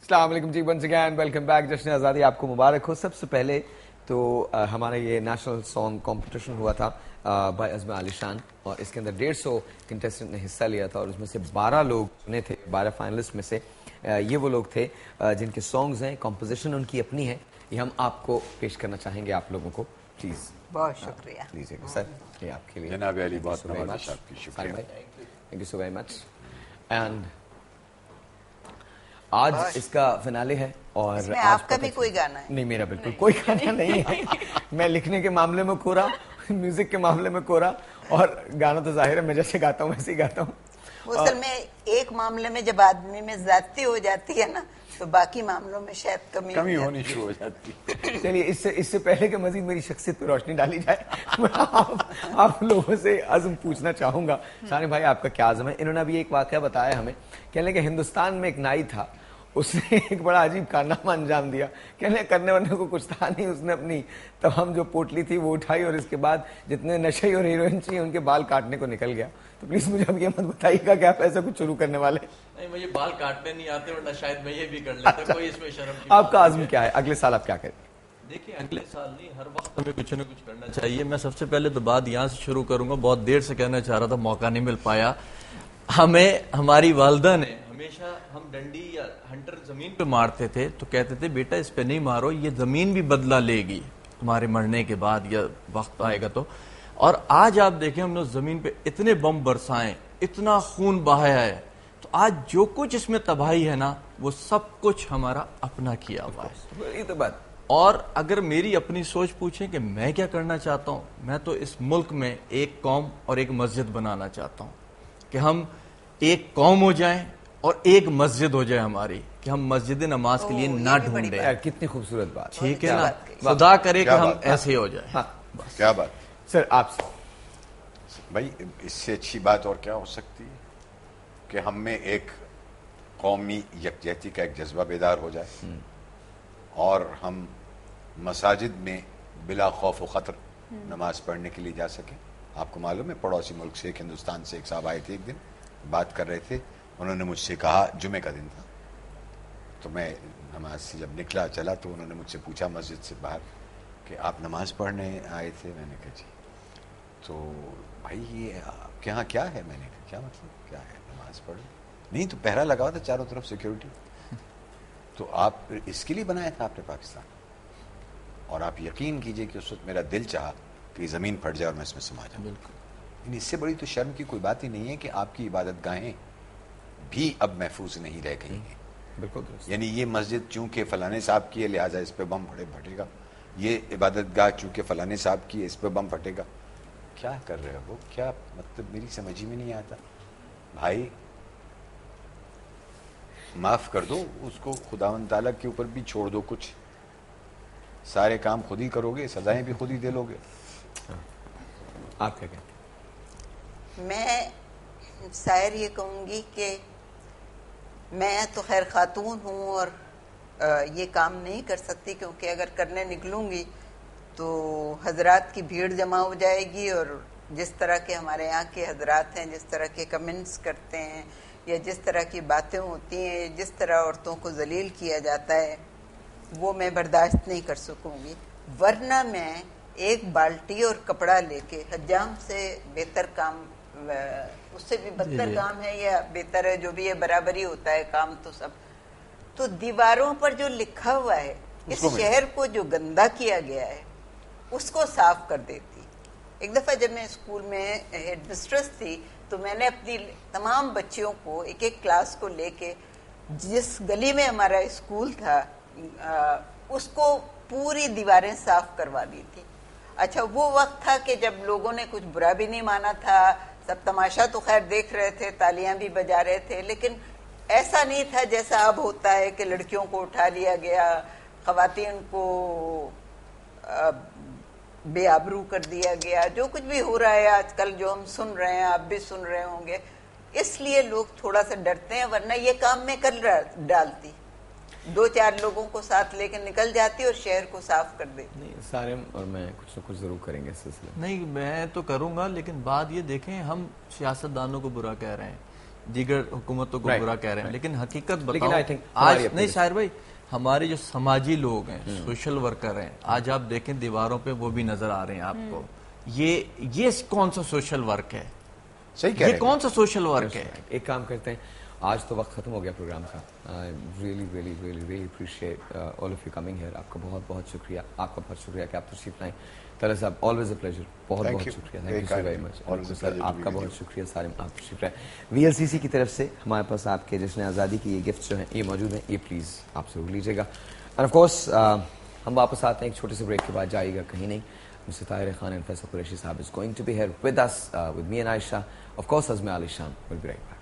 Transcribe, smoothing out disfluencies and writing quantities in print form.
السلام علیکم جی، once again welcome back. جشن آزادی آپ کو مبارک ہو. سب سے پہلے تو ہمارا یہ نیشنل سانگ کمپٹیشن ہوا تھا بائی عزم عالی شان، اور اس کے اندر 150 کنٹیسٹنٹ نے حصہ لیا تھا، اور اس میں سے 12 لوگ چنے تھے. 12 فائنلسٹ میں سے یہ وہ لوگ تھے جن کے سانگز ہیں، کمپوزیشن ان کی اپنی ہے. یہ ہم آپ کو پیش کرنا چاہیں گے آپ لوگوں کو. پلیز. بہت شکریہ. پلیز سر، یہ آپ کے لیے. جناب علی، بہت نوازش آپ کی. شکریہ. Thank you so very much. And آج اس کا فنالے ہے، اور اس میں آپ کا بھی کوئی گانا ہے؟ نہیں، میرا بالکل کوئی گانا نہیں ہے. میں لکھنے کے معاملے میں کورا، میوزک کے معاملے میں کورا، اور گانا تو ظاہر ہے میں جیسے گاتا ہوں ویسے ہی گاتا ہوں. اصل میں ایک معاملے میں جب آدمی میں زیادتی ہو جاتی ہے نا، تو باقی معاملوں میں شاید کمی ہونی شروع ہو جاتی. چلیے اس سے پہلے کہ مزید میری شخصیت پہ روشنی ڈالی جائے، میں آپ لوگوں سے عزم پوچھنا چاہوں گا. ثانی بھائی، آپ کا کیا عزم ہے؟ انہوں نے ابھی ایک واقعہ بتایا ہمیں، کہنے کہ ہندوستان میں ایک نائی تھا، اس نے ایک بڑا عجیب کارنامہ انجام دیا. کہنے کرنے ورنے کو کچھ تھا نہیں، اس نے اپنی تمام جو پوٹلی تھی وہ اٹھائی، اور اس کے بعد جتنے نشے اور ہیروئن چاہیے ان کے بال کاٹنے کو نکل گیا. تو پلیز مجھے اب یہ مت بتائیے گا کہ آپ ایسا کچھ شروع کرنے والے. نہیں، مجھے بال کاٹنے نہیں آتے، ورنہ شاید میں یہ بھی کر لیتا. کوئی اس میں شرم کی آپ کا عزم کیا ہے؟ اگلے سال آپ کیا کریں؟ دیکھیں، اگلے سال نہیں، ہر وقت ہمیں کچھ نہ کچھ کرنا چاہیے. میں سب سے پہلے تو بات یہاں سے شروع کروں گا، بہت دیر سے کہنا چاہ رہا تھا، موقع نہیں مل پایا. ہمیں ہماری والدہ نے ہمیشہ، ہم ڈنڈی یا ہنٹر زمین پہ مارتے تھے تو کہتے تھے بیٹا اس پہ نہیں مارو، یہ زمین بھی بدلہ لے گی تمہارے مرنے کے بعد یا وقت آئے گا تو. اور آج آپ دیکھیں، ہم نے اس زمین پہ اتنے بم برسائیں، اتنا خون بہایا ہے، تو آج جو کچھ اس میں تباہی ہے نا، وہ سب کچھ ہمارا اپنا کیا ہوا ہے. یہ تو بات. اور اگر میری اپنی سوچ پوچھیں کہ میں کیا کرنا چاہتا ہوں، میں تو اس ملک میں ایک قوم اور ایک مسجد بنانا چاہتا ہوں، کہ ہم ایک قوم ہو جائیں اور ایک مسجد ہو جائے ہماری، کہ ہم مسجد نماز کے لیے نہ ڈھونڈیں. کتنی خوبصورت بات. ٹھیک ہے نا؟ خدا کرے کہ ہم ایسے ہی ہو جائیں. کیا بات سر آپ سے. بھائی، اس سے اچھی بات اور کیا ہو سکتی ہے کہ ہم میں ایک قومی یکجہتی کا ایک جذبہ بیدار ہو جائے، اور ہم مساجد میں بلا خوف و خطر نماز پڑھنے کے لیے جا سکیں. آپ کو معلوم ہے، پڑوسی ملک سے، ایک ہندوستان سے ایک صاحب آئے تھے، ایک دن بات کر رہے تھے. انہوں نے مجھ سے کہا، جمعے کا دن تھا، تو میں نماز سے جب نکلا چلا تو انہوں نے مجھ سے پوچھا مسجد سے باہر کہ آپ نماز پڑھنے آئے تھے؟ میں نے کہا جی. تو بھائی یہ آپ کے یہاں کیا ہے؟ میں نے کہا کیا مطلب کیا ہے؟ نماز پڑھو. نہیں تو پہرا لگا ہوا تھا چاروں طرف، سیکیورٹی. تو آپ اس کے لیے بنایا تھا آپ نے پاکستان؟ اور آپ یقین کیجئے کہ اس وقت میرا دل چاہا کہ یہ زمین پھٹ جائے اور میں اس میں سما جاؤں. بالکل. اس سے بڑی تو شرم کی کوئی بات ہی نہیں ہے کہ آپ کی عبادت گاہیں بھی اب محفوظ نہیں رہ گئی ہیں. بالکل درست. یعنی یہ مسجد چونکہ فلانے صاحب کی ہے لہٰذا اس پہ بم پھٹے گا، یہ عبادت گاہ چونکہ فلانے صاحب کی ہے اس پہ بم پھٹے گا. کیا کر رہے ہو؟ کیا مطلب؟ میری سمجھ میں نہیں آتا. بھائی معاف کر دو اس کو، خداوند تعالیٰ کے اوپر بھی چھوڑ دو. کچھ سارے کام خود ہی کرو گے، سزائیں بھی خود ہی دے لو گے. آپ کیا کہتے ہیں؟ میں شاعر یہ کہوں گی کہ میں تو خیر خاتون ہوں اور یہ کام نہیں کر سکتی، کیونکہ اگر کرنے نکلوں گی تو حضرات کی بھیڑ جمع ہو جائے گی، اور جس طرح کے ہمارے یہاں کے حضرات ہیں، جس طرح کے کمنٹس کرتے ہیں یا جس طرح کی باتیں ہوتی ہیں، جس طرح عورتوں کو ذلیل کیا جاتا ہے، وہ میں برداشت نہیں کر سکوں گی. ورنہ میں ایک بالٹی اور کپڑا لے کے، حجام سے بہتر کام، اس سے بھی بدتر کام ہے یا بہتر ہے، جو بھی ہے برابری ہوتا ہے کام تو سب. تو دیواروں پر جو لکھا ہوا ہے، اس شہر کو جو گندا کیا گیا ہے، اس کو صاف کر دیتی. ایک دفعہ جب میں اسکول میں ہیڈ مسٹریس تھی تو میں نے اپنی تمام بچیوں کو ایک ایک کلاس کو لے کے جس گلی میں ہمارا اسکول تھا اس کو پوری دیواریں صاف کروا دی تھی. اچھا، وہ وقت تھا کہ جب لوگوں نے کچھ برا بھی نہیں مانا تھا، سب تماشا تو خیر دیکھ رہے تھے، تالیاں بھی بجا رہے تھے، لیکن ایسا نہیں تھا جیسا اب ہوتا ہے کہ لڑکیوں کو اٹھا لیا گیا، خواتین کو بے آبرو کر دیا گیا. جو کچھ بھی ہو رہا ہے آج کل، جو ہم سن رہے ہیں، آپ بھی سن رہے ہوں گے، اس لیے لوگ تھوڑا سا ڈرتے ہیں. ورنہ یہ کام میں کر ڈالتی، 2-4 لوگوں کو ساتھ لے کے نکل جاتی اور شہر کو صاف کر دیتی. نہیں، سارے اور میں کچھ نہ کچھ ضرور کریں گے اس سلسلے میں. نہیں، میں تو کروں گا، لیکن بات یہ دیکھیں، ہم سیاست دانوں کو برا کہہ رہے ہیں. دیگر حکومتوں کو برا کہہ رہے ہیں، لیکن حقیقت لیکن I بتاؤ think آج نہیں شاعر بھائی، ہمارے جو سماجی لوگ ہیں، سوشل ورکر ہیں، آج آپ دیکھیں دیواروں پہ وہ بھی نظر آ رہے ہیں آپ کو. یہ کون سا سوشل ورک ہے؟ صحیح کہہ رہے یہ ہیں. کون سا سوشل ورک ہے؟ ایک کام کرتے ہیں، آج تو وقت ختم ہو گیا پروگرام کا. Really appreciate all of you coming here. آپ کا بہت بہت شکریہ، آپ کا بہت شکریہ کہ آپ تشریف لائیں. طلعت صاحب آلویز اے پلیجر، بہت Thank بہت you. شکریہ. Very thank you so very kind. Much. Always a pleasure to آپ be کا with بہت you. شکریہ سالم، آپ تشریف لائیں. VLCC کی طرف سے ہمارے پاس آپ کے جشن آزادی کی یہ گفٹ جو ہیں یہ موجود ہیں، یہ پلیز آپ ضرور لیجیے گا. اینڈ آف کورس ہم واپس آتے ہیں ایک چھوٹے سے بریک کے بعد، جائیے گا کہیں نہیں. Mr. Tahir Khan and Faisal Qureshi Sahab is going to be here with us, with me and Aisha. Of course, Azmi Ali Shan will be right back.